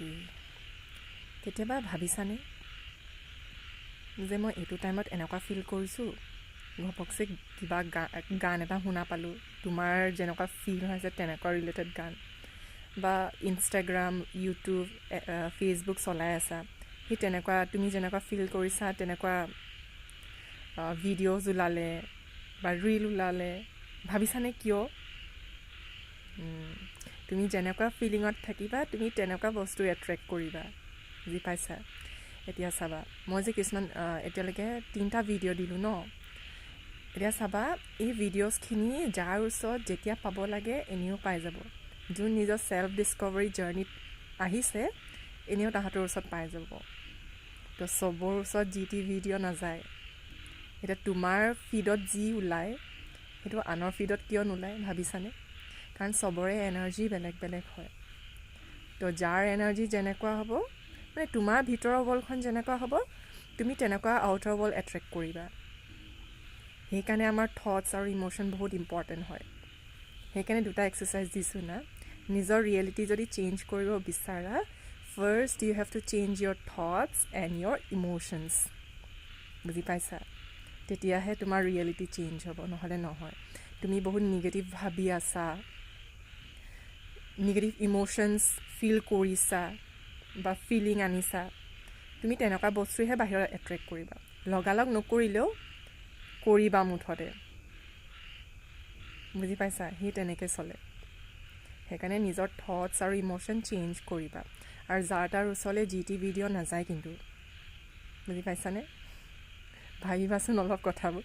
okay কেতিয়াবা ভাবিছানে যে মই এইটো টাইমত এনেকুৱা ফিল কৰিছোঁ ঘপকছে কিবা গান এটা শুনা পালোঁ তোমাৰ যেনেকুৱা ফিল হৈছে তেনেকুৱা ৰিলেটেড গান বা ইনষ্টাগ্ৰাম ইউটিউব ফেচবুক চলাই আছা সেই তেনেকুৱা তুমি যেনেকুৱা ফিল কৰিছা তেনেকুৱা ভিডিঅ'জ ওলালে বা ৰীল ওলালে ভাবিছানে কিয় তুমি যেনেকুৱা ফিলিঙত থাকিবা তুমি তেনেকুৱা বস্তু এট্ৰেক্ট কৰিবা বুজি পাইছা এতিয়া চাবা মই যে কিছুমান এতিয়ালৈকে 3টা ভিডিঅ' দিলোঁ ন এতিয়া চাবা এই ভিডিঅ'ছখিনি যাৰ ওচৰত যেতিয়া পাব লাগে এনেও পাই যাব যোন নিজৰ ছেল্ফ ডিস্কভাৰী জাৰ্ণিত আহিছে এনেও তাহাঁতৰ ওচৰত পাই যাব তো চবৰ ওচৰত যি টি ভিডিঅ' নাযায় এতিয়া তোমাৰ ফিডত যি ওলায় সেইটো আনৰ ফিডত কিয় নোলায় ভাবিছানে কাৰণ চবৰে এনাৰ্জি বেলেগ বেলেগ হয় তো যাৰ এনাৰ্জি যেনেকুৱা হ'ব মানে তোমাৰ ভিতৰৰ ৱৰ্ল্ডখন যেনেকুৱা হ'ব তুমি তেনেকুৱা আউটাৰ ৱৰ্ল্ড এট্ৰেক্ট কৰিবা সেইকাৰণে আমাৰ থটছ আৰু ইম'শ্যন বহুত ইম্পৰ্টেণ্ট হয় সেইকাৰণে 2টা এক্সাৰচাইজ দিছোঁ না নিজৰ ৰিয়েলিটি যদি চেঞ্জ কৰিব বিচাৰা first you have to change your thoughts and your emotions বুজি পাইছা তেতিয়াহে তোমাৰ ৰিয়েলিটি চেঞ্জ হ'ব নহ'লে নহয় তুমি বহুত নিগেটিভ ভাবি আছা নিগেটিভ ইম'শ্যনছ ফিল কৰিছা বা ফিলিং আনিছা তুমি তেনেকুৱা বস্তুহে বাহিৰত এট্ৰেক্ট কৰিবা লগালগ নকৰিলেও কৰিবা মুঠতে বুজি পাইছা সেই তেনেকৈ চলে সেইকাৰণে নিজৰ থটছ আৰু ইম'শ্যন চেঞ্জ কৰিবা আৰু যাৰ তাৰ ওচৰলৈ যি টি ভিডিঅ' নাযায় কিন্তু বুজি পাইছানে ভাবিবাচোন অলপ কথাবোৰ